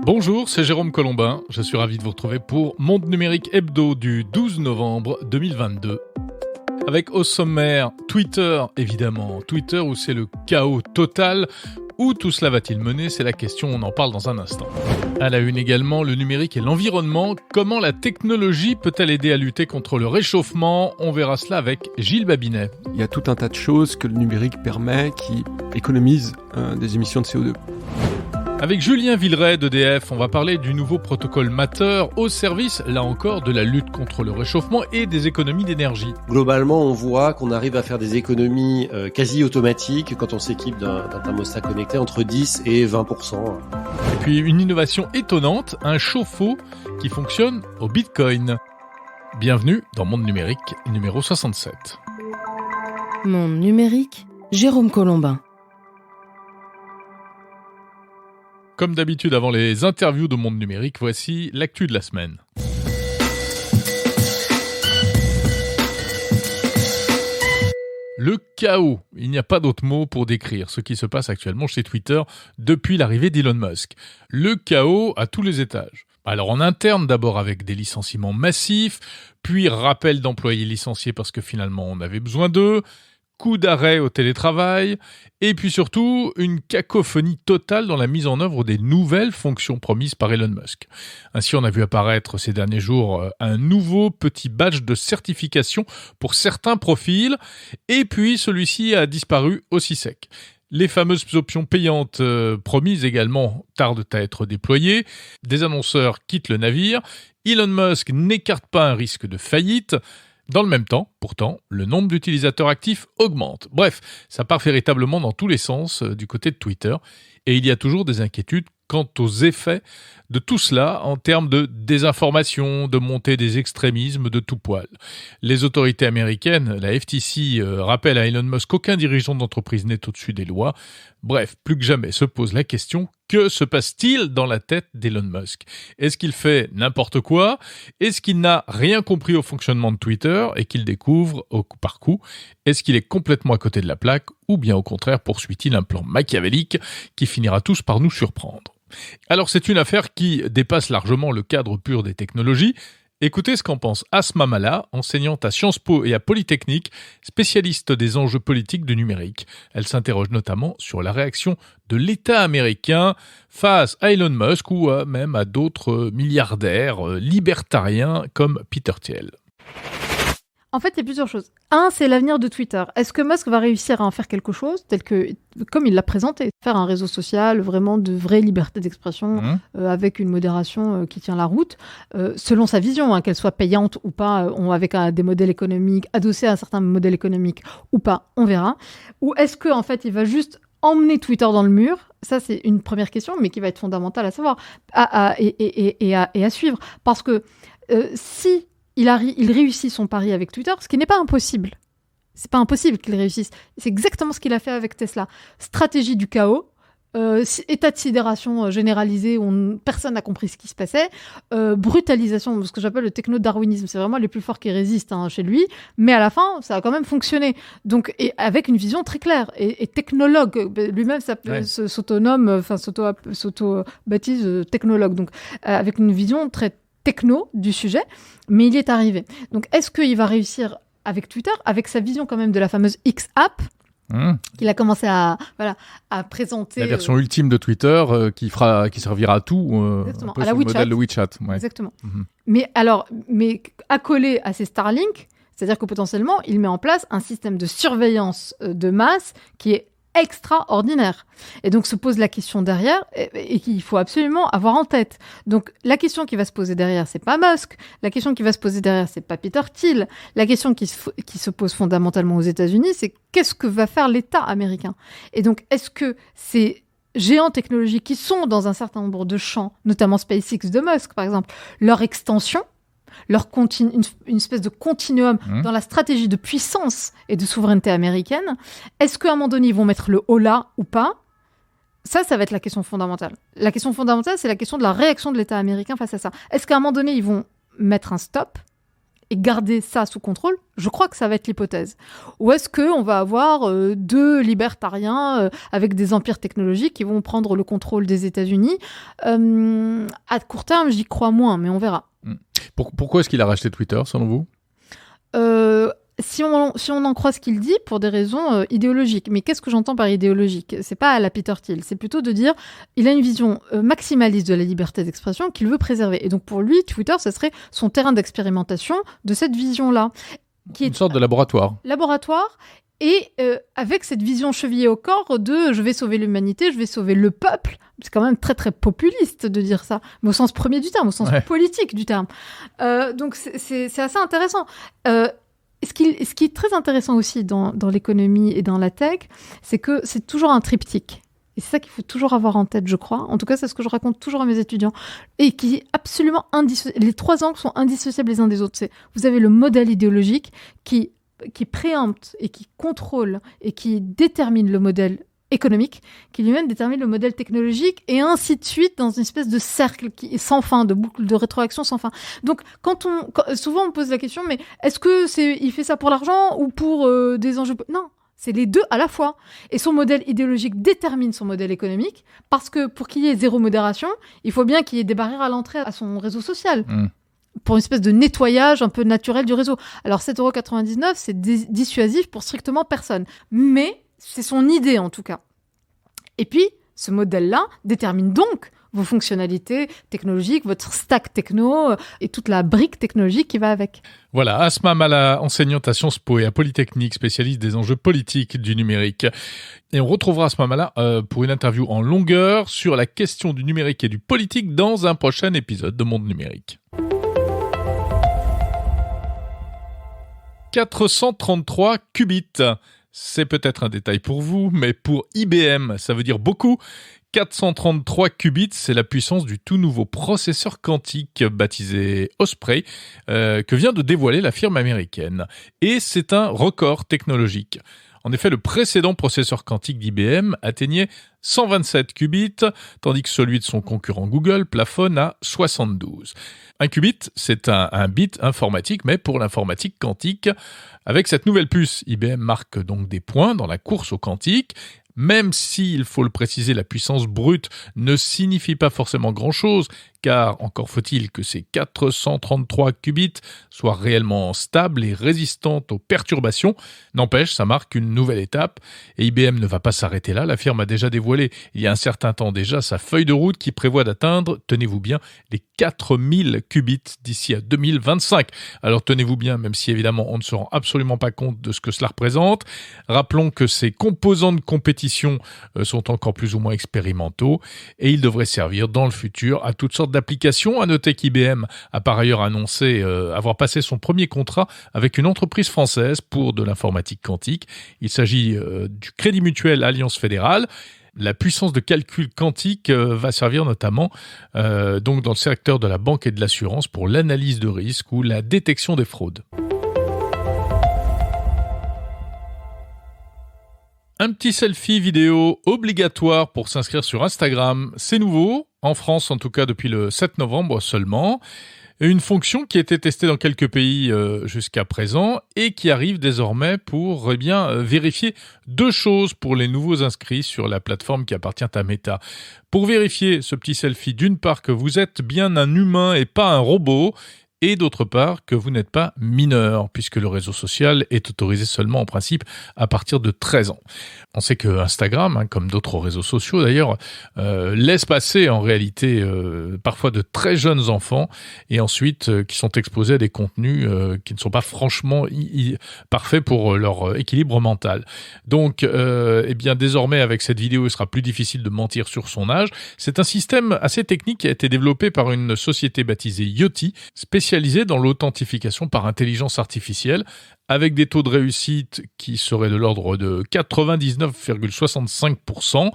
Bonjour, c'est Jérôme Colombin. Je suis ravi de vous retrouver pour Monde Numérique Hebdo du 12 novembre 2022. Avec au sommaire Twitter, évidemment. Twitter où c'est le chaos total. Où tout cela va-t-il mener ? C'est la question, on en parle dans un instant. À la une également, le numérique et l'environnement. Comment la technologie peut-elle aider à lutter contre le réchauffement ? On verra cela avec Gilles Babinet. Il y a tout un tas de choses que le numérique permet qui économisent des émissions de CO2. Avec Julien Villeray d'EDF, on va parler du nouveau protocole Matter au service, là encore, de la lutte contre le réchauffement et des économies d'énergie. Globalement, on voit qu'on arrive à faire des économies quasi automatiques quand on s'équipe d'un thermostat connecté entre 10 et 20%. Et puis une innovation étonnante, un chauffe-eau qui fonctionne au Bitcoin. Bienvenue dans Monde Numérique numéro 67. Monde Numérique, Jérôme Colombin. Comme d'habitude, avant les interviews de Monde Numérique, voici l'actu de la semaine. Le chaos. Il n'y a pas d'autre mot pour décrire ce qui se passe actuellement chez Twitter depuis l'arrivée d'Elon Musk. Le chaos à tous les étages. Alors en interne d'abord avec des licenciements massifs, puis rappel d'employés licenciés parce que finalement on avait besoin d'eux, coup d'arrêt au télétravail, et puis surtout une cacophonie totale dans la mise en œuvre des nouvelles fonctions promises par Elon Musk. Ainsi, on a vu apparaître ces derniers jours un nouveau petit badge de certification pour certains profils, et puis celui-ci a disparu aussi sec. Les fameuses options payantes promises également tardent à être déployées, des annonceurs quittent le navire, Elon Musk n'écarte pas un risque de faillite. Dans le même temps, pourtant, le nombre d'utilisateurs actifs augmente. Bref, ça part véritablement dans tous les sens du côté de Twitter. Et il y a toujours des inquiétudes quant aux effets de tout cela en termes de désinformation, de montée des extrémismes de tout poil. Les autorités américaines, la FTC, rappellent à Elon Musk qu'aucun dirigeant d'entreprise n'est au-dessus des lois. Bref, plus que jamais se pose la question, que se passe-t-il dans la tête d'Elon Musk ? Est-ce qu'il fait n'importe quoi ? Est-ce qu'il n'a rien compris au fonctionnement de Twitter et qu'il découvre au coup par coup ? Est-ce qu'il est complètement à côté de la plaque ? Ou bien au contraire poursuit-il un plan machiavélique qui finira tous par nous surprendre ? Alors c'est une affaire qui dépasse largement le cadre pur des technologies. Écoutez ce qu'en pense Asma Mala, enseignante à Sciences Po et à Polytechnique, spécialiste des enjeux politiques du numérique. Elle s'interroge notamment sur la réaction de l'État américain face à Elon Musk ou même à d'autres milliardaires libertariens comme Peter Thiel. En fait, il y a plusieurs choses. Un, c'est l'avenir de Twitter. Est-ce que Musk va réussir à en faire quelque chose, tel que, comme il l'a présenté, faire un réseau social vraiment de vraie liberté d'expression, avec une modération qui tient la route, selon sa vision, qu'elle soit payante ou pas, avec des modèles économiques, adossés à un certain modèle économique ou pas, on verra. Ou est-ce que en fait, il va juste emmener Twitter dans le mur ? Ça, c'est une première question, mais qui va être fondamentale à savoir et à suivre. Parce que si il réussit son pari avec Twitter, ce qui n'est pas impossible. C'est pas impossible qu'il réussisse. C'est exactement ce qu'il a fait avec Tesla. Stratégie du chaos, état de sidération généralisé où personne n'a compris ce qui se passait, brutalisation, ce que j'appelle le techno-darwinisme. C'est vraiment les plus forts qui résistent rchez lui, mais à la fin, ça a quand même fonctionné. Donc, et avec une vision très claire. Et technologue, lui-même s'auto-baptise technologue. Donc, avec une vision très techno du sujet, mais il y est arrivé. Donc, est-ce qu'il va réussir avec Twitter, avec sa vision quand même de la fameuse X-App, qu'il a commencé à présenter... La version ultime de Twitter qui servira à tout, exactement, un peu à la sur le WeChat. modèle de WeChat. Ouais. Exactement. Mais accolé à ces Starlink, c'est-à-dire que potentiellement, il met en place un système de surveillance de masse qui est extraordinaire. Et donc se pose la question derrière et qu'il faut absolument avoir en tête. Donc la question qui va se poser derrière, c'est pas Musk. La question qui va se poser derrière, c'est pas Peter Thiel. La question qui se pose fondamentalement aux États-Unis, c'est qu'est-ce que va faire l'État américain ? Et donc est-ce que ces géants technologiques qui sont dans un certain nombre de champs, notamment SpaceX de Musk par exemple, leur extension, une espèce de continuum dans la stratégie de puissance et de souveraineté américaine. Est-ce qu'à un moment donné, ils vont mettre le holà ou pas ? Ça va être la question fondamentale. La question fondamentale, c'est la question de la réaction de l'État américain face à ça. Est-ce qu'à un moment donné, ils vont mettre un stop ? et garder ça sous contrôle, je crois que ça va être l'hypothèse. Ou est-ce qu'on va avoir deux libertariens avec des empires technologiques qui vont prendre le contrôle des États-Unis? À court terme, j'y crois moins, mais on verra. Pourquoi est-ce qu'il a racheté Twitter, selon vous ? Si on en croit ce qu'il dit, pour des raisons idéologiques. Mais qu'est-ce que j'entends par idéologique ? C'est pas à la Peter Thiel, c'est plutôt de dire il a une vision maximaliste de la liberté d'expression qu'il veut préserver. Et donc pour lui, Twitter, ça serait son terrain d'expérimentation de cette vision-là. Qui est une sorte de laboratoire. Et avec cette vision chevillée au corps de je vais sauver l'humanité, je vais sauver le peuple. C'est quand même très très populiste de dire ça, mais au sens premier du terme, au sens politique du terme. Donc c'est assez intéressant. Ce qui est très intéressant aussi dans l'économie et dans la tech, c'est que c'est toujours un triptyque. Et c'est ça qu'il faut toujours avoir en tête, je crois. En tout cas, c'est ce que je raconte toujours à mes étudiants. Et qui est absolument indissociable. Les trois angles sont indissociables les uns des autres. Vous avez le modèle idéologique qui préempte et qui contrôle et qui détermine le modèle économique, qui lui-même détermine le modèle technologique, et ainsi de suite, dans une espèce de cercle qui est sans fin, de boucle de rétroaction sans fin. Donc, souvent on pose la question, mais est-ce que il fait ça pour l'argent ou pour des enjeux? Non, c'est les deux à la fois. Et son modèle idéologique détermine son modèle économique, parce que pour qu'il y ait zéro modération, il faut bien qu'il y ait des barrières à l'entrée à son réseau social. Pour une espèce de nettoyage un peu naturel du réseau. Alors 7,99 €, c'est dissuasif pour strictement personne. Mais c'est son idée en tout cas. Et puis, ce modèle-là détermine donc vos fonctionnalités technologiques, votre stack techno et toute la brique technologique qui va avec. Voilà, Asma Mala, enseignante à Sciences Po et à Polytechnique, spécialiste des enjeux politiques du numérique. Et on retrouvera Asma Mala pour une interview en longueur sur la question du numérique et du politique dans un prochain épisode de Monde Numérique. 433 qubits. C'est peut-être un détail pour vous, mais pour IBM, ça veut dire beaucoup. 433 qubits, c'est la puissance du tout nouveau processeur quantique baptisé Osprey, que vient de dévoiler la firme américaine. Et c'est un record technologique. En effet, le précédent processeur quantique d'IBM atteignait 127 qubits, tandis que celui de son concurrent Google plafonne à 72. Un qubit, c'est un bit informatique, mais pour l'informatique quantique. Avec cette nouvelle puce, IBM marque donc des points dans la course au quantique. Même si, il faut le préciser, la puissance brute ne signifie pas forcément grand-chose, car encore faut-il que ces 433 qubits soient réellement stables et résistantes aux perturbations. N'empêche, ça marque une nouvelle étape, et IBM ne va pas s'arrêter là. La firme a déjà dévoilé, il y a un certain temps déjà, sa feuille de route qui prévoit d'atteindre, tenez-vous bien, les 4000 qubits d'ici à 2025. Alors tenez-vous bien, même si évidemment on ne se rend absolument pas compte de ce que cela représente. Rappelons que ces composants de compétition sont encore plus ou moins expérimentaux et ils devraient servir dans le futur à toutes sortes d'applications. À noter qu'IBM a par ailleurs annoncé avoir passé son premier contrat avec une entreprise française pour de l'informatique quantique. Il s'agit du Crédit Mutuel Alliance Fédérale. La puissance de calcul quantique va servir notamment donc dans le secteur de la banque et de l'assurance pour l'analyse de risque ou la détection des fraudes. Un petit selfie vidéo obligatoire pour s'inscrire sur Instagram. C'est nouveau, en France en tout cas depuis le 7 novembre seulement. Une fonction qui a été testée dans quelques pays jusqu'à présent et qui arrive désormais pour vérifier deux choses pour les nouveaux inscrits sur la plateforme qui appartient à Meta. Pour vérifier ce petit selfie, d'une part que vous êtes bien un humain et pas un robot, et d'autre part que vous n'êtes pas mineur, puisque le réseau social est autorisé seulement en principe à partir de 13 ans. On sait que Instagram, comme d'autres réseaux sociaux d'ailleurs, laisse passer en réalité parfois de très jeunes enfants et ensuite qui sont exposés à des contenus qui ne sont pas franchement parfaits pour leur équilibre mental. Donc, désormais avec cette vidéo, il sera plus difficile de mentir sur son âge. C'est un système assez technique qui a été développé par une société baptisée Yoti, spécialisée dans l'authentification par intelligence artificielle, avec des taux de réussite qui seraient de l'ordre de 99,65%.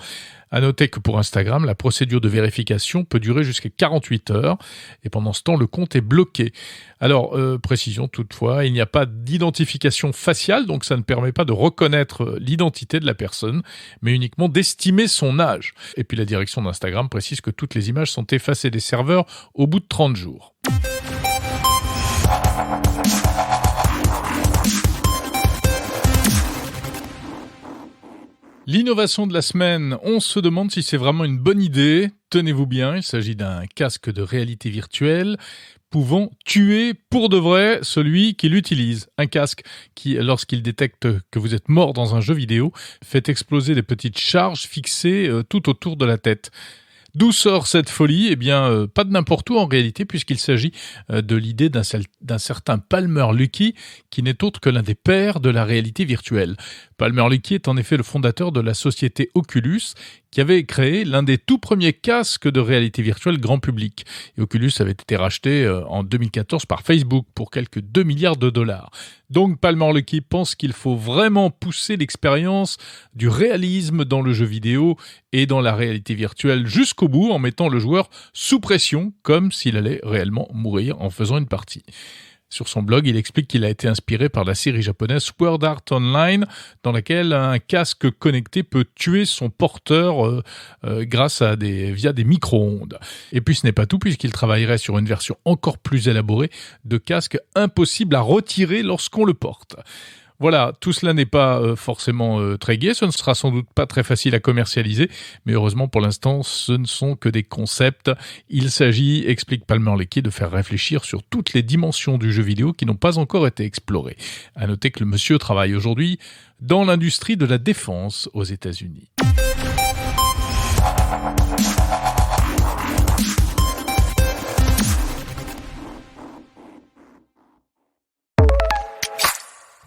À noter que pour Instagram, la procédure de vérification peut durer jusqu'à 48 heures et pendant ce temps, le compte est bloqué. Alors, précision toutefois, il n'y a pas d'identification faciale, donc ça ne permet pas de reconnaître l'identité de la personne, mais uniquement d'estimer son âge. Et puis la direction d'Instagram précise que toutes les images sont effacées des serveurs au bout de 30 jours. L'innovation de la semaine, on se demande si c'est vraiment une bonne idée. Tenez-vous bien, il s'agit d'un casque de réalité virtuelle pouvant tuer pour de vrai celui qui l'utilise. Un casque qui, lorsqu'il détecte que vous êtes mort dans un jeu vidéo, fait exploser des petites charges fixées tout autour de la tête. D'où sort cette folie ? Eh bien, pas de n'importe où en réalité, puisqu'il s'agit de l'idée d'un certain Palmer Luckey, qui n'est autre que l'un des pères de la réalité virtuelle. Palmer Luckey est en effet le fondateur de la société Oculus, qui avait créé l'un des tout premiers casques de réalité virtuelle grand public. Et Oculus avait été racheté en 2014 par Facebook pour quelques 2 milliards de dollars. Donc Palmer Luckey pense qu'il faut vraiment pousser l'expérience du réalisme dans le jeu vidéo et dans la réalité virtuelle jusqu'au bout en mettant le joueur sous pression, comme s'il allait réellement mourir en faisant une partie. Sur son blog, il explique qu'il a été inspiré par la série japonaise Sword Art Online, dans laquelle un casque connecté peut tuer son porteur via des micro-ondes. Et puis ce n'est pas tout, puisqu'il travaillerait sur une version encore plus élaborée de casque impossible à retirer lorsqu'on le porte. Voilà, tout cela n'est pas forcément très gai, ce ne sera sans doute pas très facile à commercialiser, mais heureusement pour l'instant, ce ne sont que des concepts. Il s'agit, explique Palmer Luckey, de faire réfléchir sur toutes les dimensions du jeu vidéo qui n'ont pas encore été explorées. À noter que le monsieur travaille aujourd'hui dans l'industrie de la défense aux États-Unis.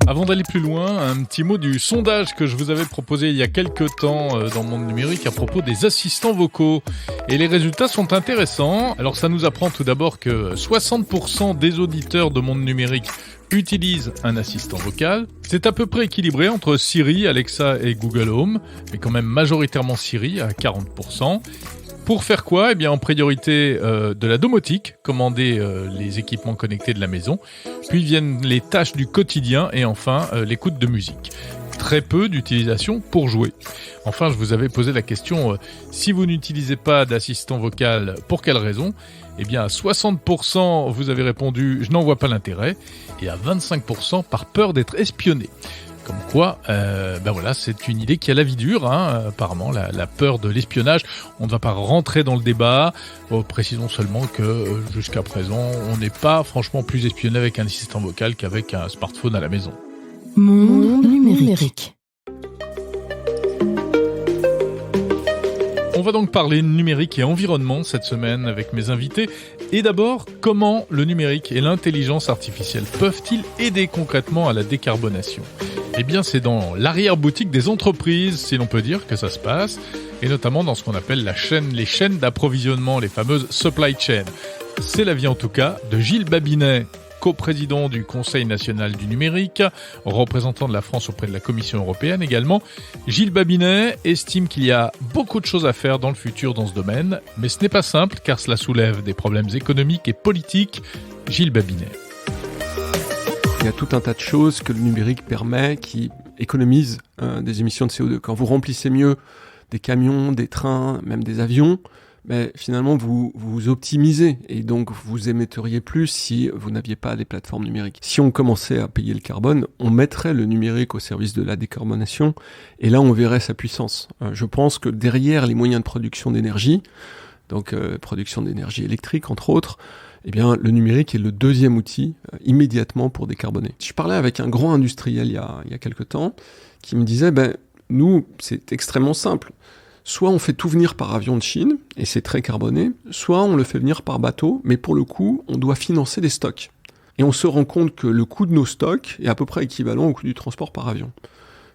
Avant d'aller plus loin, un petit mot du sondage que je vous avais proposé il y a quelques temps dans Monde Numérique à propos des assistants vocaux. Et les résultats sont intéressants. Alors ça nous apprend tout d'abord que 60% des auditeurs de Monde Numérique utilisent un assistant vocal. C'est à peu près équilibré entre Siri, Alexa et Google Home, mais quand même majoritairement Siri à 40%. Pour faire quoi ? Eh bien, en priorité de la domotique, commander les équipements connectés de la maison, puis viennent les tâches du quotidien et enfin l'écoute de musique. Très peu d'utilisation pour jouer. Enfin, je vous avais posé la question, si vous n'utilisez pas d'assistant vocal, pour quelle raison ? Eh bien, à 60%, vous avez répondu « je n'en vois pas l'intérêt » et à 25% par peur d'être espionné. Comme quoi, voilà, c'est une idée qui a la vie dure, apparemment, la peur de l'espionnage. On ne va pas rentrer dans le débat. Précisons seulement que jusqu'à présent, on n'est pas franchement plus espionné avec un assistant vocal qu'avec un smartphone à la maison. Monde numérique. On va donc parler numérique et environnement cette semaine avec mes invités. Et d'abord, comment le numérique et l'intelligence artificielle peuvent-ils aider concrètement à la décarbonation ? Eh bien, c'est dans l'arrière-boutique des entreprises, si l'on peut dire, que ça se passe, et notamment dans ce qu'on appelle les chaînes d'approvisionnement, les fameuses supply chains. C'est l'avis en tout cas de Gilles Babinet, coprésident du Conseil national du numérique, représentant de la France auprès de la Commission européenne également. Gilles Babinet estime qu'il y a beaucoup de choses à faire dans le futur dans ce domaine, mais ce n'est pas simple car cela soulève des problèmes économiques et politiques. Gilles Babinet. Il y a tout un tas de choses que le numérique permet qui économisent des émissions de CO2. Quand vous remplissez mieux des camions, des trains, même des avions, finalement vous optimisez et donc vous émetteriez plus si vous n'aviez pas les plateformes numériques. Si on commençait à payer le carbone, on mettrait le numérique au service de la décarbonation et là on verrait sa puissance. Je pense que derrière les moyens de production d'énergie, donc production d'énergie électrique entre autres, eh bien, le numérique est le deuxième outil immédiatement pour décarboner. Je parlais avec un grand industriel il y a quelque temps qui me disait, nous, c'est extrêmement simple. Soit on fait tout venir par avion de Chine, et c'est très carboné, soit on le fait venir par bateau, mais pour le coup, on doit financer des stocks. Et on se rend compte que le coût de nos stocks est à peu près équivalent au coût du transport par avion.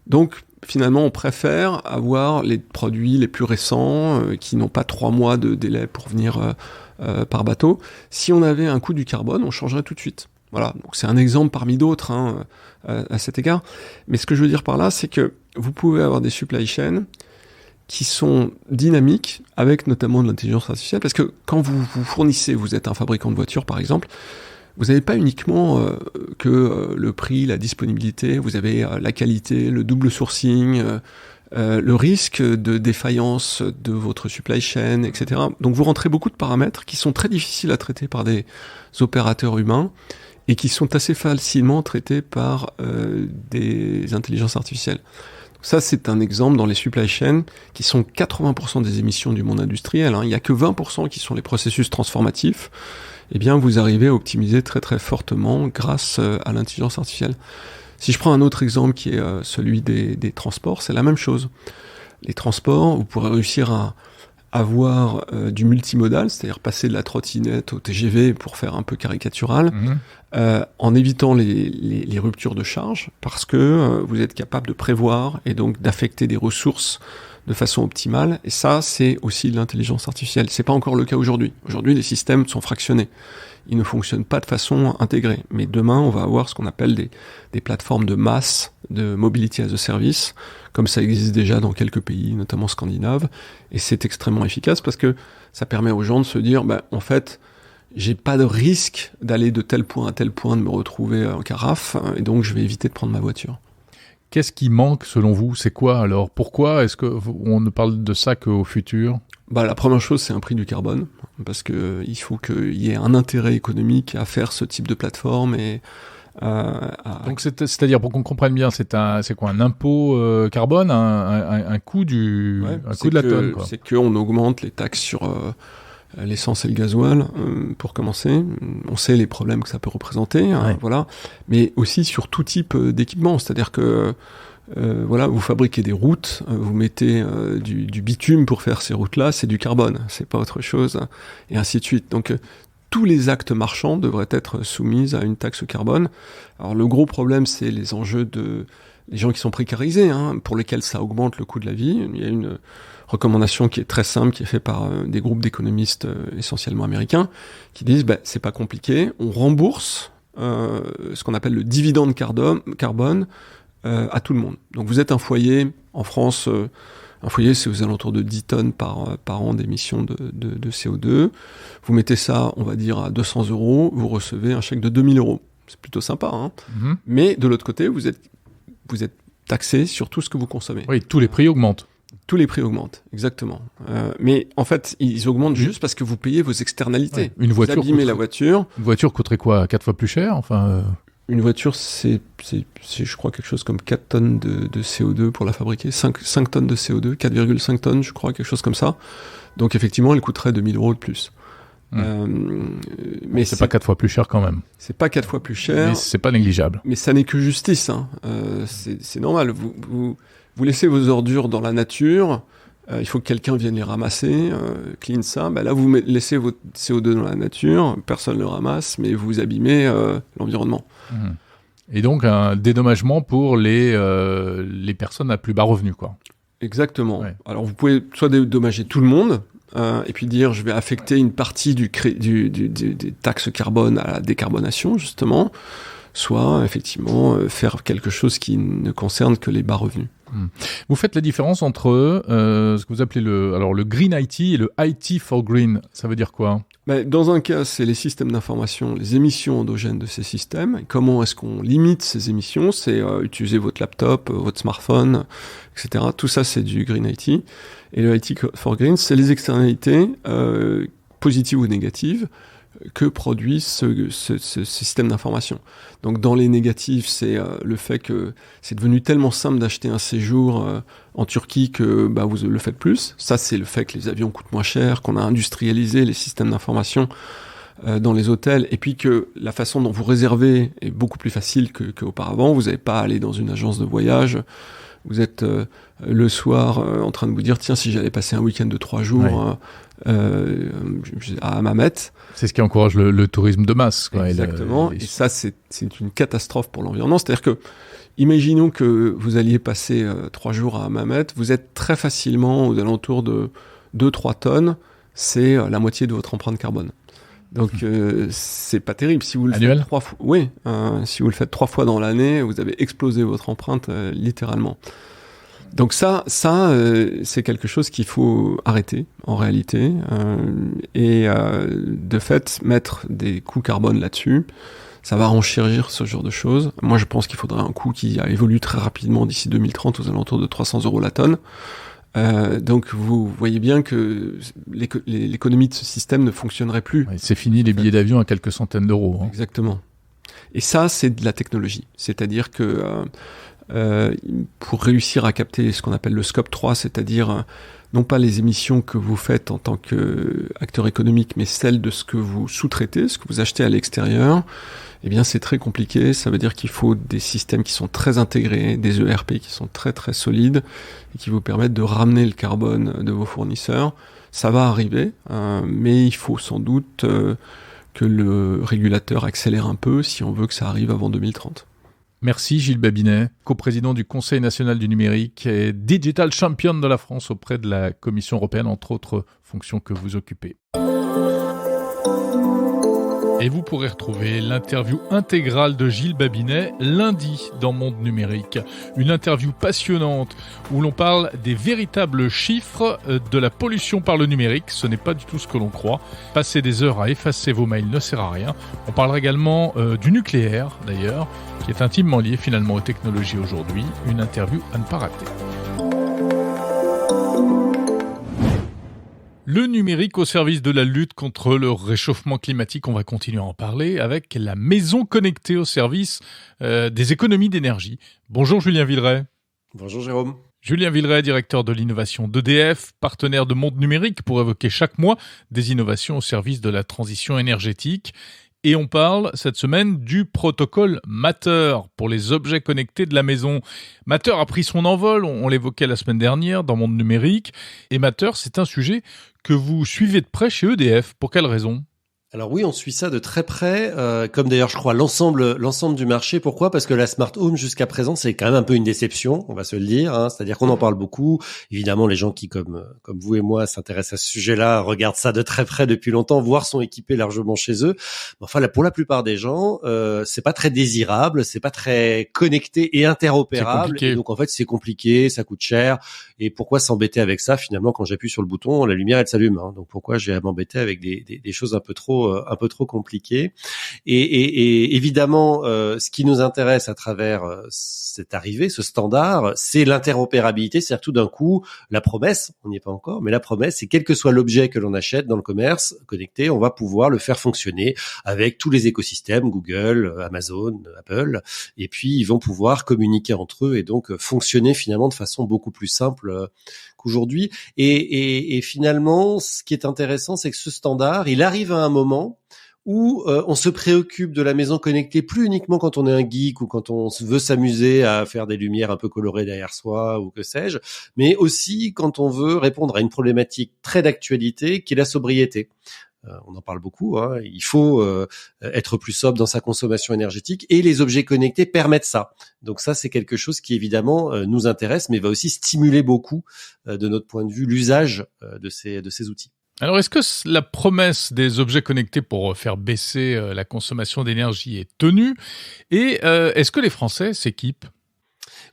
Donc, finalement, on préfère avoir les produits les plus récents, qui n'ont pas 3 mois de délai pour venir par bateau. Si on avait un coût du carbone, on changerait tout de suite. Voilà, donc c'est un exemple parmi d'autres à cet égard. Mais ce que je veux dire par là, c'est que vous pouvez avoir des supply chains qui sont dynamiques, avec notamment de l'intelligence artificielle, parce que quand vous fournissez, vous êtes un fabricant de voitures par exemple, vous n'avez pas uniquement que le prix, la disponibilité, vous avez la qualité, le double sourcing, le risque de défaillance de votre supply chain, etc. Donc vous rentrez beaucoup de paramètres qui sont très difficiles à traiter par des opérateurs humains et qui sont assez facilement traités par des intelligences artificielles. Ça, c'est un exemple dans les supply chains qui sont 80% des émissions du monde industriel. Il n'y a que 20% qui sont les processus transformatifs. Eh bien, vous arrivez à optimiser très très fortement grâce à l'intelligence artificielle. Si je prends un autre exemple qui est celui des transports, c'est la même chose. Les transports, vous pourrez réussir à avoir du multimodal, c'est-à-dire passer de la trottinette au TGV pour faire un peu caricatural, en évitant les ruptures de charge, parce que vous êtes capable de prévoir et donc d'affecter des ressources de façon optimale. Et ça, c'est aussi de l'intelligence artificielle. C'est pas encore le cas aujourd'hui. Aujourd'hui, les systèmes sont fractionnés. Ils ne fonctionnent pas de façon intégrée. Mais demain, on va avoir ce qu'on appelle des plateformes de masse, de mobility as a service, comme ça existe déjà dans quelques pays, notamment scandinaves. Et c'est extrêmement efficace parce que ça permet aux gens de se dire, en fait, j'ai pas de risque d'aller de tel point à tel point, de me retrouver en carafe, et donc je vais éviter de prendre ma voiture. Qu'est-ce qui manque selon vous? C'est quoi alors? Pourquoi est-ce qu'on ne parle de ça qu'au futur? La première chose, c'est un prix du carbone, parce que il faut qu'il y ait un intérêt économique à faire ce type de plateforme. Et donc c'est-à-dire, pour qu'on comprenne bien, c'est quoi, un impôt carbone, un coût coût de la tonne, quoi. C'est qu'on augmente les taxes sur l'essence et le gasoil, pour commencer. On sait les problèmes que ça peut représenter, voilà. Mais aussi sur tout type d'équipement, c'est-à-dire que vous fabriquez des routes, vous mettez du bitume pour faire ces routes-là, c'est du carbone, c'est pas autre chose, et ainsi de suite. Donc tous les actes marchands devraient être soumis à une taxe carbone. Alors le gros problème, c'est les enjeux les gens qui sont précarisés, pour lesquels ça augmente le coût de la vie. Il y a une recommandation qui est très simple, qui est faite par des groupes d'économistes essentiellement américains, qui disent c'est pas compliqué, on rembourse ce qu'on appelle le dividende carbone à tout le monde. Donc vous êtes un foyer, en France, un foyer c'est aux alentours de 10 tonnes par an d'émissions de CO2. Vous mettez ça, on va dire, à 200 €, vous recevez un chèque de 2000 €. C'est plutôt sympa, Mais de l'autre côté, vous êtes taxé sur tout ce que vous consommez. Oui, tous les prix augmentent. Tous les prix augmentent, exactement. Mais en fait, ils augmentent juste parce que vous payez vos externalités. Ouais. Vous abîmez la voiture. Une voiture coûterait quoi, 4 fois plus cher, Une voiture, c'est, je crois, quelque chose comme 4 tonnes de CO2 pour la fabriquer. 5 tonnes de CO2, 4,5 tonnes, je crois, quelque chose comme ça. Donc, effectivement, elle coûterait 2000 € de plus. Mais c'est pas 4 fois plus cher quand même. C'est pas 4 fois plus cher. Mais c'est pas négligeable. Mais ça n'est que justice. C'est normal. Vous laissez vos ordures dans la nature. Il faut que quelqu'un vienne les ramasser, clean ça. Là, vous laissez votre CO2 dans la nature. Personne ne le ramasse, mais vous abîmez l'environnement. Et donc, un dédommagement pour les personnes à plus bas revenus, quoi. Exactement. Ouais. Alors, vous pouvez soit dédommager tout le monde, et puis dire je vais affecter une partie des taxes carbone à la décarbonation, justement, soit effectivement faire quelque chose qui ne concerne que les bas revenus. Vous faites la différence entre ce que vous appelez le Green IT et le IT for Green. Ça veut dire quoi ? Dans un cas, c'est les systèmes d'information, les émissions endogènes de ces systèmes. Comment est-ce qu'on limite ces émissions ? C'est utiliser votre laptop, votre smartphone, etc. Tout ça, c'est du Green IT. Et le IT for Green, c'est les externalités positives ou négatives que produit ce système d'information. Donc dans les négatifs, c'est le fait que c'est devenu tellement simple d'acheter un séjour en Turquie que vous le faites plus. Ça, c'est le fait que les avions coûtent moins cher, qu'on a industrialisé les systèmes d'information dans les hôtels, et puis que la façon dont vous réservez est beaucoup plus facile qu'auparavant. Vous n'avez pas à aller dans une agence de voyage. Vous êtes le soir en train de vous dire, tiens, si j'allais passer un week-end de 3 jours à Hammamet. C'est ce qui encourage le tourisme de masse, quoi. Exactement. Et ça, c'est une catastrophe pour l'environnement. C'est-à-dire que, imaginons que vous alliez passer 3 jours à Hammamet, vous êtes très facilement aux alentours de 2-3 tonnes. C'est la moitié de votre empreinte carbone. Donc, c'est pas terrible. Si vous le faites 3 fois, si vous le faites 3 fois dans l'année, vous avez explosé votre empreinte littéralement. Donc ça, c'est quelque chose qu'il faut arrêter en réalité, et de fait mettre des coûts carbone là-dessus, ça va renchérir ce genre de choses. Moi, je pense qu'il faudrait un coût qui évolue très rapidement d'ici 2030 aux alentours de 300 € la tonne. Donc vous voyez bien que l'économie de ce système ne fonctionnerait plus. Ouais, c'est fini les billets d'avion à quelques centaines d'euros. Exactement. Et ça, c'est de la technologie. C'est-à-dire que pour réussir à capter ce qu'on appelle le scope 3, c'est-à-dire non pas les émissions que vous faites en tant qu'acteur économique, mais celles de ce que vous sous-traitez, ce que vous achetez à l'extérieur, eh bien c'est très compliqué. Ça veut dire qu'il faut des systèmes qui sont très intégrés, des ERP qui sont très très solides et qui vous permettent de ramener le carbone de vos fournisseurs. Ça va arriver, mais il faut sans doute que le régulateur accélère un peu si on veut que ça arrive avant 2030. Merci Gilles Babinet, coprésident du Conseil national du numérique et Digital Champion de la France auprès de la Commission européenne, entre autres fonctions que vous occupez. Et vous pourrez retrouver l'interview intégrale de Gilles Babinet lundi dans Monde Numérique. Une interview passionnante où l'on parle des véritables chiffres de la pollution par le numérique. Ce n'est pas du tout ce que l'on croit. Passer des heures à effacer vos mails ne sert à rien. On parlera également du nucléaire d'ailleurs, qui est intimement lié finalement aux technologies aujourd'hui. Une interview à ne pas rater. Le numérique au service de la lutte contre le réchauffement climatique, on va continuer à en parler avec la maison connectée au service des économies d'énergie. Bonjour Julien Villeray. Bonjour Jérôme. Julien Villeray, directeur de l'innovation d'EDF, partenaire de Monde Numérique pour évoquer chaque mois des innovations au service de la transition énergétique. Et on parle cette semaine du protocole Matter pour les objets connectés de la maison. Matter a pris son envol, on l'évoquait la semaine dernière dans Monde Numérique. Et Matter, c'est un sujet que vous suivez de près chez EDF. Pour quelle raison ? Alors oui, on suit ça de très près, comme d'ailleurs je crois l'ensemble du marché. Pourquoi ? Parce que la smart home jusqu'à présent c'est quand même un peu une déception, on va se le dire. C'est-à-dire qu'on en parle beaucoup. Évidemment, les gens qui comme vous et moi s'intéressent à ce sujet-là regardent ça de très près depuis longtemps, voire sont équipés largement chez eux. Enfin, là, pour la plupart des gens, c'est pas très désirable, c'est pas très connecté et interopérable. Et donc en fait c'est compliqué, ça coûte cher. Et pourquoi s'embêter avec ça finalement quand j'appuie sur le bouton, la lumière elle s'allume. Donc pourquoi j'ai à m'embêter avec des choses un peu trop compliquées. Et évidemment, ce qui nous intéresse à travers cette arrivée, ce standard, c'est l'interopérabilité. C'est-à-dire tout d'un coup, la promesse, on n'y est pas encore, mais la promesse, c'est quel que soit l'objet que l'on achète dans le commerce connecté, on va pouvoir le faire fonctionner avec tous les écosystèmes, Google, Amazon, Apple, et puis ils vont pouvoir communiquer entre eux et donc fonctionner finalement de façon beaucoup plus simple qu'aujourd'hui. Et finalement, ce qui est intéressant, c'est que ce standard, il arrive à un moment où on se préoccupe de la maison connectée plus uniquement quand on est un geek ou quand on veut s'amuser à faire des lumières un peu colorées derrière soi ou que sais-je, mais aussi quand on veut répondre à une problématique très d'actualité qui est la sobriété. On en parle beaucoup, il faut être plus sobre dans sa consommation énergétique et les objets connectés permettent ça. Donc ça, c'est quelque chose qui évidemment nous intéresse, mais va aussi stimuler beaucoup, de notre point de vue, l'usage de ces outils. Alors, est-ce que la promesse des objets connectés pour faire baisser la consommation d'énergie est tenue ? Et est-ce que les Français s'équipent ?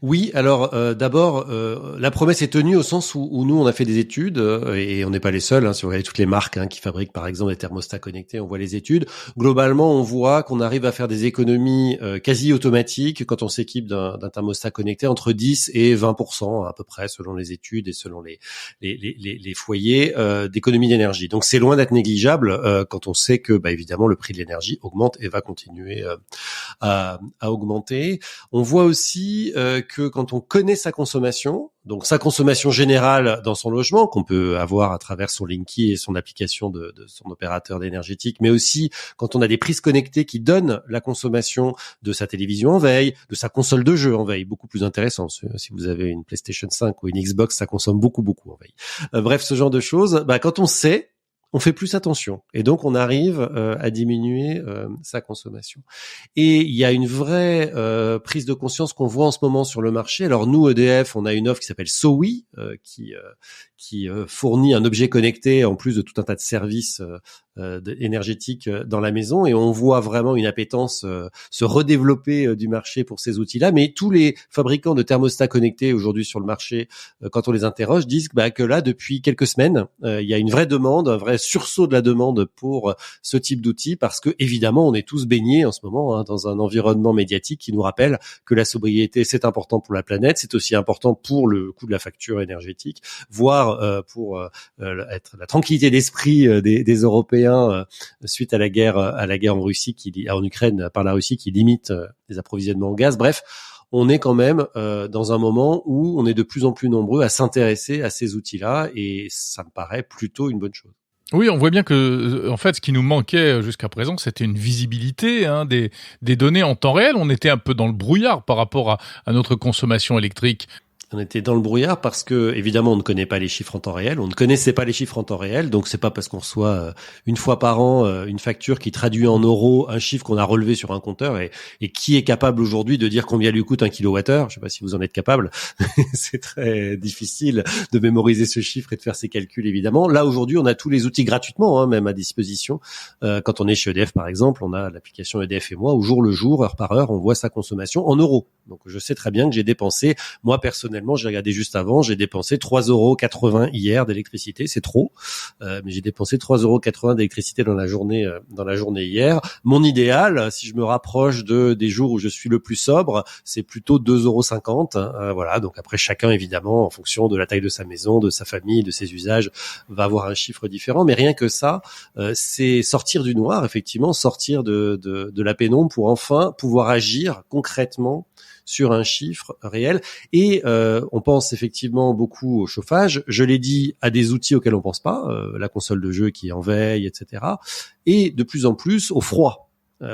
Oui, alors d'abord, la promesse est tenue au sens où nous, on a fait des études, et on n'est pas les seuls. Si vous regardez toutes les marques qui fabriquent par exemple des thermostats connectés, on voit les études. Globalement, on voit qu'on arrive à faire des économies quasi automatiques quand on s'équipe d'un thermostat connecté entre 10 et 20% à peu près, selon les études et selon les foyers, d'économie d'énergie. Donc c'est loin d'être négligeable quand on sait que évidemment le prix de l'énergie augmente et va continuer à augmenter. On voit aussi que quand on connaît sa consommation, donc sa consommation générale dans son logement, qu'on peut avoir à travers son Linky et son application de son opérateur énergétique, mais aussi quand on a des prises connectées qui donnent la consommation de sa télévision en veille, de sa console de jeu en veille, beaucoup plus intéressant. Si vous avez une PlayStation 5 ou une Xbox, ça consomme beaucoup en veille. Bref, ce genre de choses, quand on sait, on fait plus attention et donc on arrive à diminuer sa consommation. Et il y a une vraie prise de conscience qu'on voit en ce moment sur le marché. Alors nous, EDF, on a une offre qui s'appelle SOWI, qui fournit un objet connecté en plus de tout un tas de services énergétiques dans la maison, et on voit vraiment une appétence se redévelopper du marché pour ces outils-là. Mais tous les fabricants de thermostats connectés aujourd'hui sur le marché, quand on les interroge, disent que là, depuis quelques semaines, il y a une vraie demande, un vrai sursaut de la demande pour ce type d'outils, parce que évidemment, on est tous baignés en ce moment dans un environnement médiatique qui nous rappelle que la sobriété, c'est important pour la planète, c'est aussi important pour le coût de la facture énergétique, voire pour être la tranquillité d'esprit des Européens suite à la guerre en Russie, en Ukraine par la Russie, qui limite les approvisionnements en gaz. Bref, on est quand même dans un moment où on est de plus en plus nombreux à s'intéresser à ces outils-là, et ça me paraît plutôt une bonne chose. Oui, on voit bien que, en fait, ce qui nous manquait jusqu'à présent, c'était une visibilité des données en temps réel. On était un peu dans le brouillard par rapport à notre consommation électrique. On était dans le brouillard parce que, évidemment, on ne connaît pas les chiffres en temps réel. On ne connaissait pas les chiffres en temps réel. Donc, c'est pas parce qu'on reçoit une fois par an une facture qui traduit en euros un chiffre qu'on a relevé sur un compteur. Et qui est capable aujourd'hui de dire combien lui coûte un kilowattheure? Je sais pas si vous en êtes capable. C'est très difficile de mémoriser ce chiffre et de faire ces calculs, évidemment. Là, aujourd'hui, on a tous les outils gratuitement, même à disposition. Quand on est chez EDF, par exemple, on a l'application EDF et moi, où jour le jour, heure par heure, on voit sa consommation en euros. Donc, je sais très bien que j'ai dépensé, moi, personnellement, j'ai regardé juste avant, j'ai dépensé 3,80 € hier d'électricité, c'est trop, mais j'ai dépensé 3,80 € d'électricité dans la journée hier. Mon idéal, si je me rapproche des jours où je suis le plus sobre, c'est plutôt 2,50 €. Voilà, donc après chacun, évidemment, en fonction de la taille de sa maison, de sa famille, de ses usages, va avoir un chiffre différent. Mais rien que ça, c'est sortir du noir, effectivement, sortir de la pénombre pour enfin pouvoir agir concrètement sur un chiffre réel. Et on pense effectivement beaucoup au chauffage. Je l'ai dit, à des outils auxquels on pense pas, la console de jeu qui est en veille, etc. Et de plus en plus au froid.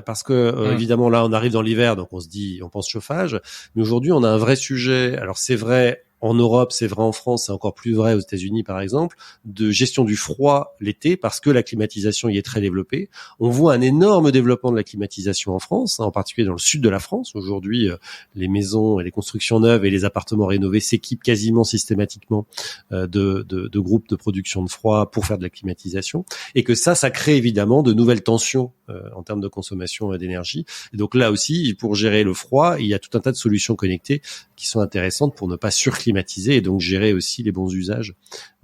Parce que évidemment là on arrive dans l'hiver, donc on pense chauffage. Mais aujourd'hui on a un vrai sujet. Alors c'est vrai en Europe, c'est vrai en France, c'est encore plus vrai aux États-Unis par exemple, de gestion du froid l'été, parce que la climatisation y est très développée. On voit un énorme développement de la climatisation en France, en particulier dans le sud de la France. Aujourd'hui, les maisons et les constructions neuves et les appartements rénovés s'équipent quasiment systématiquement de groupes de production de froid pour faire de la climatisation, et que ça crée évidemment de nouvelles tensions en termes de consommation d'énergie. Et donc là aussi, pour gérer le froid, il y a tout un tas de solutions connectées qui sont intéressantes pour ne pas surclimatiser et donc gérer aussi les bons usages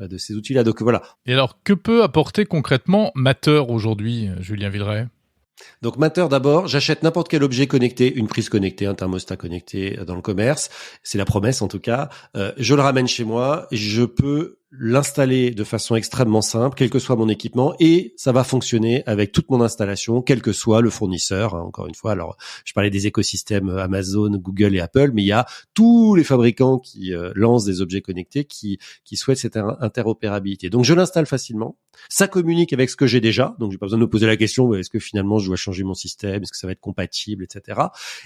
de ces outils-là. Donc voilà. Et alors, que peut apporter concrètement Matter aujourd'hui, Julien Villeray ? Donc Matter, d'abord, j'achète n'importe quel objet connecté, une prise connectée, un thermostat connecté dans le commerce. C'est la promesse en tout cas. Je le ramène chez moi, je peux l'installer de façon extrêmement simple, quel que soit mon équipement, et ça va fonctionner avec toute mon installation, quel que soit le fournisseur. Encore une fois, alors je parlais des écosystèmes Amazon, Google et Apple, mais il y a tous les fabricants qui lancent des objets connectés qui souhaitent cette interopérabilité. Donc je l'installe facilement, ça communique avec ce que j'ai déjà, donc j'ai pas besoin de me poser la question est-ce que finalement je dois changer mon système, est-ce que ça va être compatible, etc.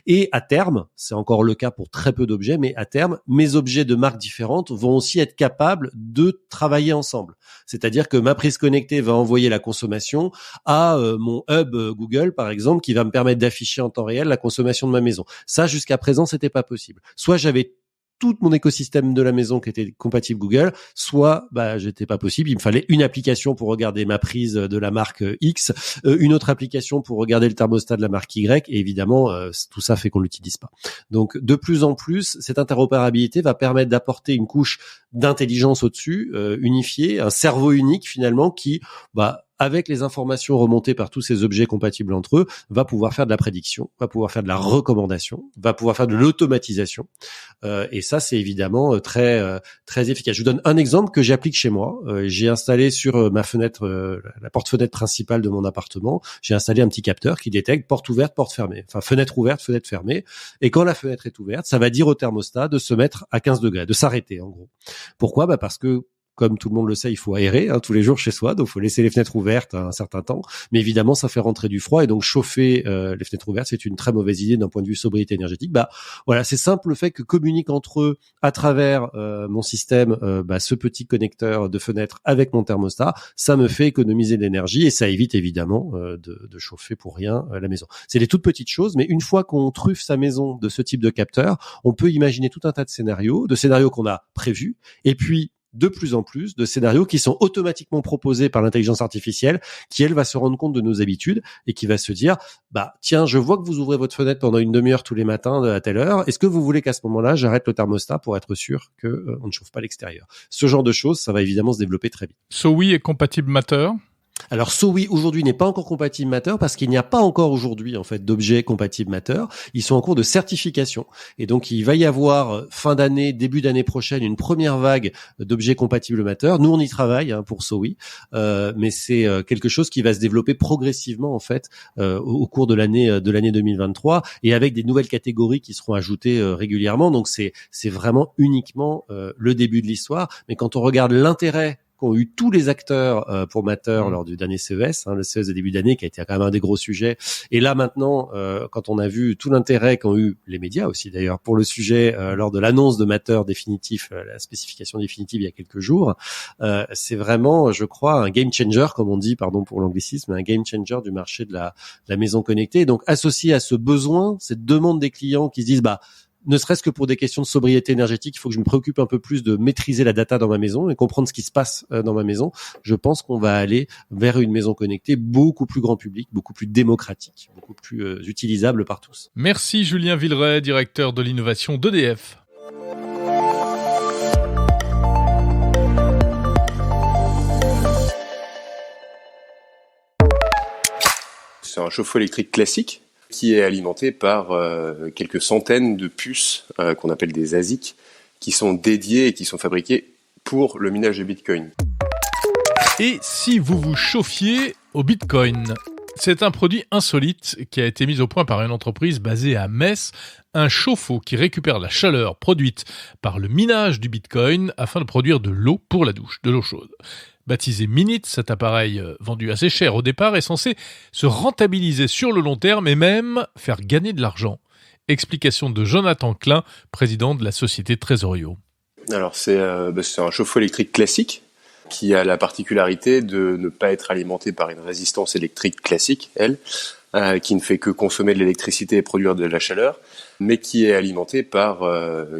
Et à terme, c'est encore le cas pour très peu d'objets, mais à terme, mes objets de marques différentes vont aussi être capables de travailler ensemble. C'est-à-dire que ma prise connectée va envoyer la consommation à mon hub Google, par exemple, qui va me permettre d'afficher en temps réel la consommation de ma maison. Ça, jusqu'à présent, c'était pas possible. Soit j'avais tout mon écosystème de la maison qui était compatible Google, soit j'étais pas possible, il me fallait une application pour regarder ma prise de la marque X, une autre application pour regarder le thermostat de la marque Y, et évidemment tout ça fait qu'on l'utilise pas. Donc de plus en plus, cette interopérabilité va permettre d'apporter une couche d'intelligence au-dessus, unifiée, un cerveau unique finalement qui avec les informations remontées par tous ces objets compatibles entre eux, va pouvoir faire de la prédiction, va pouvoir faire de la recommandation, va pouvoir faire de l'automatisation. Et ça, c'est évidemment très très efficace. Je vous donne un exemple que j'applique chez moi. J'ai installé sur ma fenêtre, la porte-fenêtre principale de mon appartement, j'ai installé un petit capteur qui détecte porte ouverte, porte fermée. Enfin, fenêtre ouverte, fenêtre fermée. Et quand la fenêtre est ouverte, ça va dire au thermostat de se mettre à 15 degrés, de s'arrêter en gros. Pourquoi ? Parce que comme tout le monde le sait, il faut aérer tous les jours chez soi, donc il faut laisser les fenêtres ouvertes un certain temps. Mais évidemment, ça fait rentrer du froid, et donc chauffer les fenêtres ouvertes, c'est une très mauvaise idée d'un point de vue sobriété énergétique. Voilà, c'est simple le fait que communiquent entre eux à travers mon système ce petit connecteur de fenêtre avec mon thermostat, ça me fait économiser de l'énergie et ça évite évidemment de chauffer pour rien la maison. C'est des toutes petites choses, mais une fois qu'on truffe sa maison de ce type de capteur, on peut imaginer tout un tas de scénarios qu'on a prévus, et puis de plus en plus de scénarios qui sont automatiquement proposés par l'intelligence artificielle, qui elle va se rendre compte de nos habitudes et qui va se dire tiens, je vois que vous ouvrez votre fenêtre pendant une demi-heure tous les matins à telle heure, est-ce que vous voulez qu'à ce moment-là j'arrête le thermostat pour être sûr que on ne chauffe pas l'extérieur? Ce genre de choses, ça va évidemment se développer très vite. SOWI est compatible Matter ? Alors Zowie aujourd'hui n'est pas encore compatible Matter parce qu'il n'y a pas encore aujourd'hui en fait d'objets compatibles Matter. Ils sont en cours de certification et donc il va y avoir fin d'année, début d'année prochaine une première vague d'objets compatibles Matter. Nous on y travaille pour Zowie, mais c'est quelque chose qui va se développer progressivement en fait au cours de l'année 2023 et avec des nouvelles catégories qui seront ajoutées régulièrement. Donc c'est vraiment uniquement le début de l'histoire. Mais quand on regarde l'intérêt qu'ont eu tous les acteurs pour Matter lors du dernier CES, le CES de début d'année qui a été quand même un des gros sujets. Et là maintenant, quand on a vu tout l'intérêt qu'ont eu les médias aussi d'ailleurs pour le sujet lors de l'annonce de Matter définitif, la spécification définitive il y a quelques jours, c'est vraiment, je crois, un game changer, comme on dit, pardon pour l'anglicisme, un game changer du marché de la maison connectée. Et donc associé à ce besoin, cette demande des clients qui se disent ne serait-ce que pour des questions de sobriété énergétique, il faut que je me préoccupe un peu plus de maîtriser la data dans ma maison et comprendre ce qui se passe dans ma maison. Je pense qu'on va aller vers une maison connectée beaucoup plus grand public, beaucoup plus démocratique, beaucoup plus utilisable par tous. Merci Julien Villeray, directeur de l'innovation d'EDF. C'est un chauffe-eau électrique classique qui est alimenté par quelques centaines de puces qu'on appelle des ASIC, qui sont dédiées et qui sont fabriquées pour le minage de Bitcoin. Et si vous vous chauffiez au Bitcoin ? C'est un produit insolite qui a été mis au point par une entreprise basée à Metz, un chauffe-eau qui récupère la chaleur produite par le minage du Bitcoin afin de produire de l'eau pour la douche, de l'eau chaude. Baptisé Minit, cet appareil vendu assez cher au départ est censé se rentabiliser sur le long terme et même faire gagner de l'argent. Explication de Jonathan Klein, président de la société Trésorio. Alors c'est un chauffe-eau électrique classique qui a la particularité de ne pas être alimenté par une résistance électrique classique, qui ne fait que consommer de l'électricité et produire de la chaleur, mais qui est alimenté par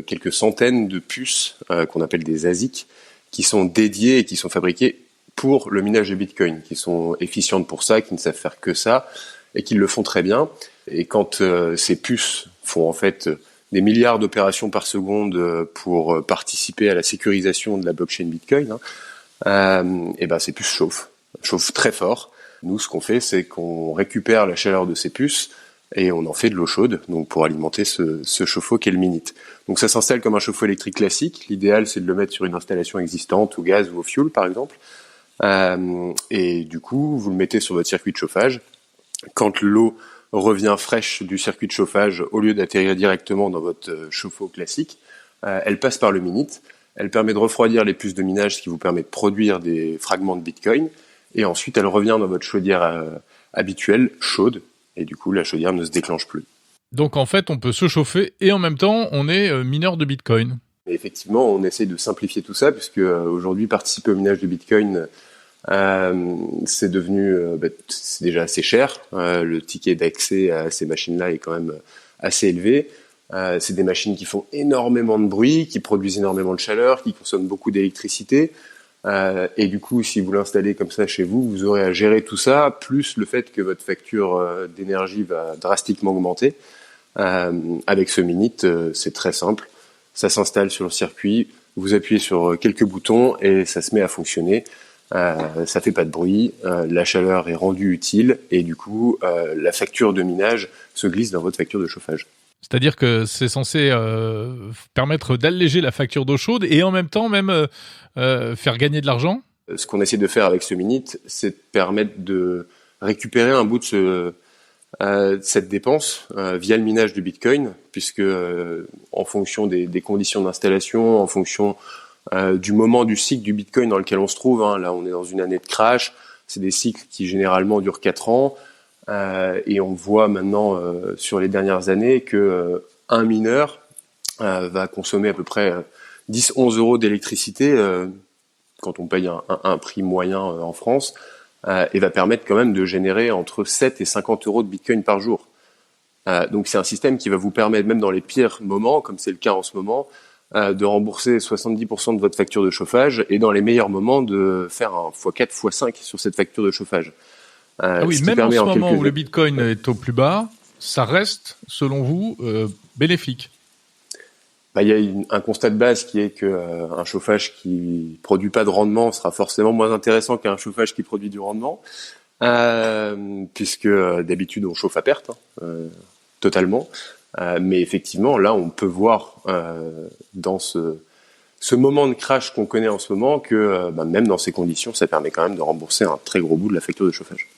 quelques centaines de puces qu'on appelle des ASIC, qui sont dédiées et qui sont fabriquées pour le minage de Bitcoin, qui sont efficientes pour ça, qui ne savent faire que ça, et qui le font très bien. Et quand ces puces font en fait des milliards d'opérations par seconde pour participer à la sécurisation de la blockchain Bitcoin, et ces puces chauffent très fort. Nous, ce qu'on fait, c'est qu'on récupère la chaleur de ces puces et on en fait de l'eau chaude, donc pour alimenter ce chauffe-eau qui est le Minit. Donc ça s'installe comme un chauffe-eau électrique classique. L'idéal, c'est de le mettre sur une installation existante, au gaz ou au fioul, par exemple. Et du coup, vous le mettez sur votre circuit de chauffage. Quand l'eau revient fraîche du circuit de chauffage, au lieu d'atterrir directement dans votre chauffe-eau classique, elle passe par le Minit. Elle permet de refroidir les puces de minage, ce qui vous permet de produire des fragments de Bitcoin. Et ensuite, elle revient dans votre chaudière habituelle, chaude. Et du coup, la chaudière ne se déclenche plus. Donc en fait, on peut se chauffer et en même temps, on est mineur de Bitcoin. Et effectivement, on essaie de simplifier tout ça, puisque aujourd'hui, participer au minage de Bitcoin, c'est devenu c'est déjà assez cher. Le ticket d'accès à ces machines-là est quand même assez élevé. C'est des machines qui font énormément de bruit, qui produisent énormément de chaleur, qui consomment beaucoup d'électricité. Et du coup, si vous l'installez comme ça chez vous, vous aurez à gérer tout ça, plus le fait que votre facture d'énergie va drastiquement augmenter. Avec ce Minit, c'est très simple. Ça s'installe sur le circuit, vous appuyez sur quelques boutons et ça se met à fonctionner. Ça fait pas de bruit, la chaleur est rendue utile et du coup, la facture de minage se glisse dans votre facture de chauffage. C'est-à-dire que c'est censé permettre d'alléger la facture d'eau chaude et en même temps même faire gagner de l'argent ? Ce qu'on essaie de faire avec ce Minit, c'est de permettre de récupérer un bout de cette dépense via le minage du Bitcoin, puisque en fonction des conditions d'installation, en fonction du moment du cycle du Bitcoin dans lequel on se trouve, là on est dans une année de crash, c'est des cycles qui généralement durent 4 ans, et on voit maintenant sur les dernières années que un mineur va consommer à peu près 10-11 euros d'électricité quand on paye un prix moyen en France, et va permettre quand même de générer entre 7 et 50 euros de Bitcoin par jour. Donc c'est un système qui va vous permettre, même dans les pires moments, comme c'est le cas en ce moment, de rembourser 70% de votre facture de chauffage et dans les meilleurs moments de faire un x4, x5 sur cette facture de chauffage. Oui, même en ce moment où le Bitcoin est au plus bas, ça reste, selon vous, bénéfique. il y a un constat de base qui est que un chauffage qui produit pas de rendement sera forcément moins intéressant qu'un chauffage qui produit du rendement, puisque d'habitude on chauffe à perte, totalement. Mais effectivement, là, on peut voir dans ce moment de crash qu'on connaît en ce moment que même dans ces conditions, ça permet quand même de rembourser un très gros bout de la facture de chauffage.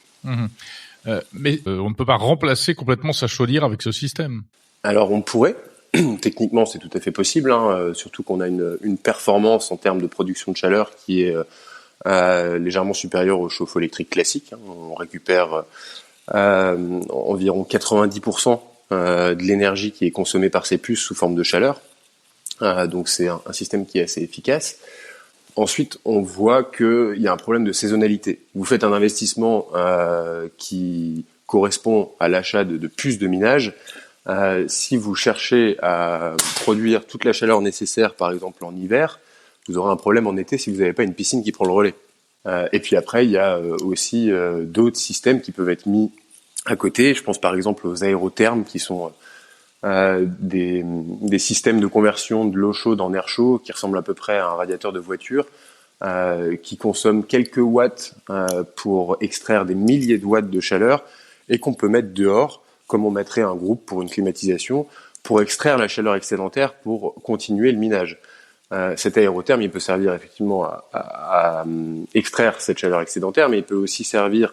Mais on ne peut pas remplacer complètement sa chaudière avec ce système. Alors on pourrait. Techniquement, c'est tout à fait possible, surtout qu'on a une performance en termes de production de chaleur qui est légèrement supérieure au chauffe-eau électrique classique. On récupère environ 90% de l'énergie qui est consommée par ces puces sous forme de chaleur. Donc c'est un système qui est assez efficace. Ensuite, on voit qu'il y a un problème de saisonnalité. Vous faites un investissement qui correspond à l'achat de puces de minage. Si vous cherchez à produire toute la chaleur nécessaire, par exemple en hiver, vous aurez un problème en été si vous n'avez pas une piscine qui prend le relais. Et puis après, il y a aussi d'autres systèmes qui peuvent être mis à côté. Je pense par exemple aux aérothermes qui sont des systèmes de conversion de l'eau chaude en air chaud qui ressemblent à peu près à un radiateur de voiture, qui consomment quelques watts pour extraire des milliers de watts de chaleur et qu'on peut mettre dehors, comme on mettrait un groupe pour une climatisation, pour extraire la chaleur excédentaire pour continuer le minage. Cet aérotherme, il peut servir effectivement à extraire cette chaleur excédentaire, mais il peut aussi servir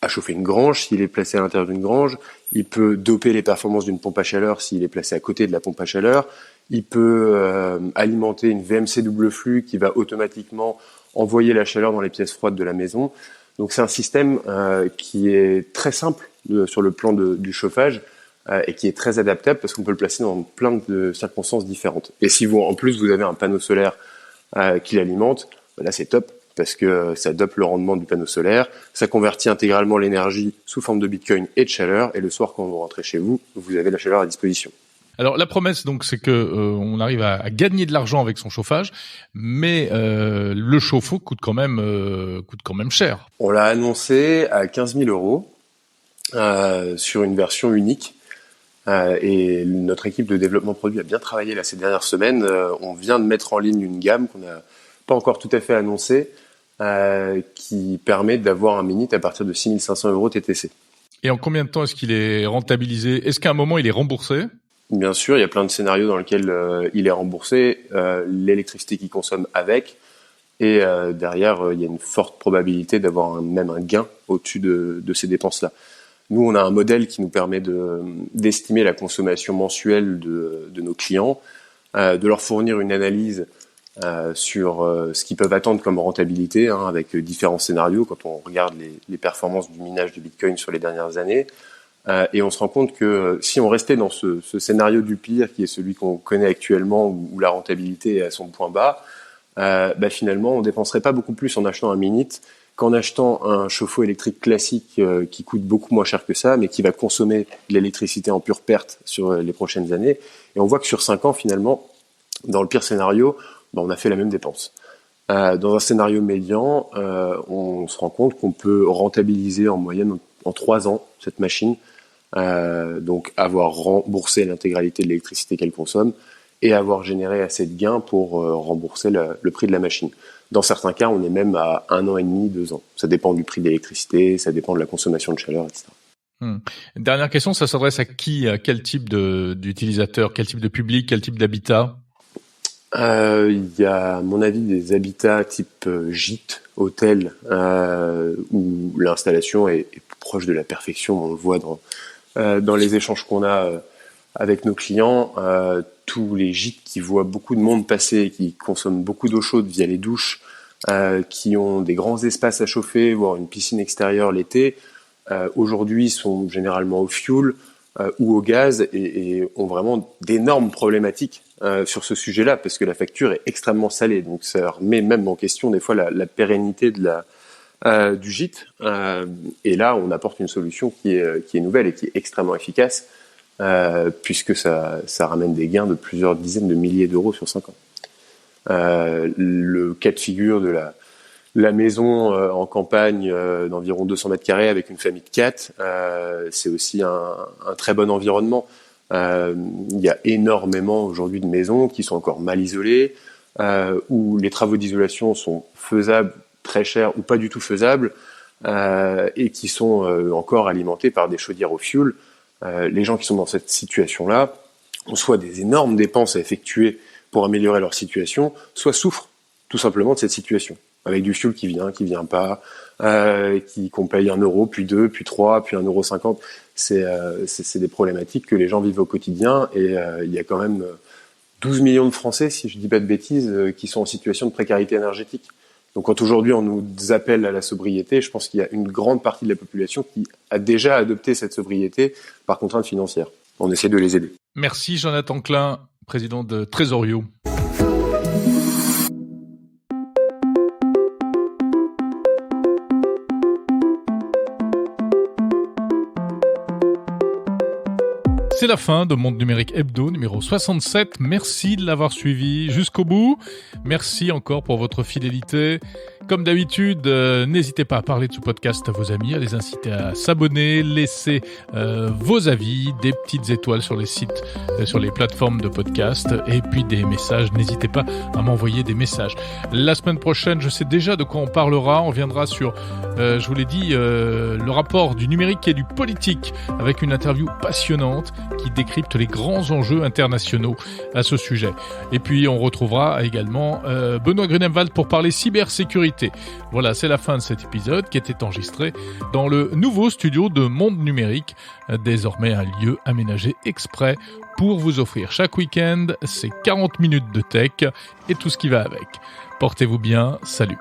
à chauffer une grange s'il est placé à l'intérieur d'une grange. Il peut doper les performances d'une pompe à chaleur s'il est placé à côté de la pompe à chaleur. Il peut alimenter une VMC double flux qui va automatiquement envoyer la chaleur dans les pièces froides de la maison. Donc c'est un système qui est très simple sur le plan du chauffage et qui est très adaptable parce qu'on peut le placer dans plein de circonstances différentes. Et si en plus vous avez un panneau solaire qui l'alimente, là c'est top parce que ça dope le rendement du panneau solaire, ça convertit intégralement l'énergie sous forme de Bitcoin et de chaleur, et le soir quand vous rentrez chez vous, vous avez la chaleur à disposition. Alors la promesse donc c'est que on arrive à gagner de l'argent avec son chauffage, mais le chauffe-eau coûte quand même cher. On l'a annoncé à 15 000 euros sur une version unique, et notre équipe de développement produit a bien travaillé là ces dernières semaines. On vient de mettre en ligne une gamme qu'on n'a pas encore tout à fait annoncée, qui permet d'avoir un Minit à partir de 6 500 euros TTC. Et en combien de temps est-ce qu'il est rentabilisé ? Est-ce qu'à un moment il est remboursé ? Bien sûr, il y a plein de scénarios dans lesquels il est remboursé, l'électricité qu'il consomme avec, et derrière, il y a une forte probabilité d'avoir même un gain au-dessus de ces dépenses-là. Nous, on a un modèle qui nous permet d'estimer la consommation mensuelle de nos clients, de leur fournir une analyse sur ce qu'ils peuvent attendre comme rentabilité, avec différents scénarios quand on regarde les performances du minage du Bitcoin sur les dernières années. Et on se rend compte que si on restait dans ce scénario du pire, qui est celui qu'on connaît actuellement, où la rentabilité est à son point bas, finalement, on dépenserait pas beaucoup plus en achetant un Minit qu'en achetant un chauffe-eau électrique classique qui coûte beaucoup moins cher que ça, mais qui va consommer de l'électricité en pure perte sur les prochaines années. Et on voit que sur 5 ans, finalement, dans le pire scénario, on a fait la même dépense. Dans un scénario médian, on se rend compte qu'on peut rentabiliser en moyenne en 3 ans cette machine, donc avoir remboursé l'intégralité de l'électricité qu'elle consomme et avoir généré assez de gains pour rembourser le prix de la machine. Dans certains cas, on est même à 1 an et demi, 2 ans. Ça dépend du prix de l'électricité, ça dépend de la consommation de chaleur, etc. Dernière question, ça s'adresse à qui ? À quel type d'utilisateur ? Quel type de public ? Quel type d'habitat ? Il y a, à mon avis, des habitats type gîte, hôtel, où l'installation est proche de la perfection. On le voit dans les échanges qu'on a avec nos clients. Tous les gîtes qui voient beaucoup de monde passer, qui consomment beaucoup d'eau chaude via les douches, qui ont des grands espaces à chauffer, voire une piscine extérieure l'été, aujourd'hui sont généralement au fioul ou au gaz et ont vraiment d'énormes problématiques sur ce sujet-là, parce que la facture est extrêmement salée. Donc ça remet même en question des fois la pérennité du gîte. Et là, on apporte une solution qui est nouvelle et qui est extrêmement efficace, puisque ça ramène des gains de plusieurs dizaines de milliers d'euros sur 5 ans. Le cas de figure de la maison en campagne d'environ 200 mètres carrés avec une famille de 4, c'est aussi un très bon environnement. Il y a énormément aujourd'hui de maisons qui sont encore mal isolées, où les travaux d'isolation sont faisables, très chers ou pas du tout faisables, et qui sont encore alimentés par des chaudières au fioul. Les gens qui sont dans cette situation-là ont soit des énormes dépenses à effectuer pour améliorer leur situation, soit souffrent tout simplement de cette situation, avec du fioul qui vient pas, qu'on paye 1 euro, puis 2, puis 3, puis 1,50 €. C'est des problématiques que les gens vivent au quotidien, et il y a quand même 12 millions de Français, si je dis pas de bêtises, qui sont en situation de précarité énergétique. Donc quand aujourd'hui on nous appelle à la sobriété, je pense qu'il y a une grande partie de la population qui a déjà adopté cette sobriété par contrainte financière. On essaie de les aider. Merci Jonathan Klein, président de Trésorio. C'est la fin de Monde Numérique Hebdo numéro 67. Merci de l'avoir suivi jusqu'au bout. Merci encore pour votre fidélité. Comme d'habitude, n'hésitez pas à parler de ce podcast à vos amis, à les inciter à s'abonner, laisser vos avis, des petites étoiles sur les sites, sur les plateformes de podcast, et puis des messages. N'hésitez pas à m'envoyer des messages. La semaine prochaine, je sais déjà de quoi on parlera. On viendra sur, je vous l'ai dit, le rapport du numérique et du politique, avec une interview passionnante qui décrypte les grands enjeux internationaux à ce sujet. Et puis on retrouvera également Benoît Grunemwald pour parler cybersécurité. Voilà, c'est la fin de cet épisode qui était enregistré dans le nouveau studio de Monde Numérique, désormais un lieu aménagé exprès pour vous offrir chaque week-end ces 40 minutes de tech et tout ce qui va avec. Portez-vous bien, salut.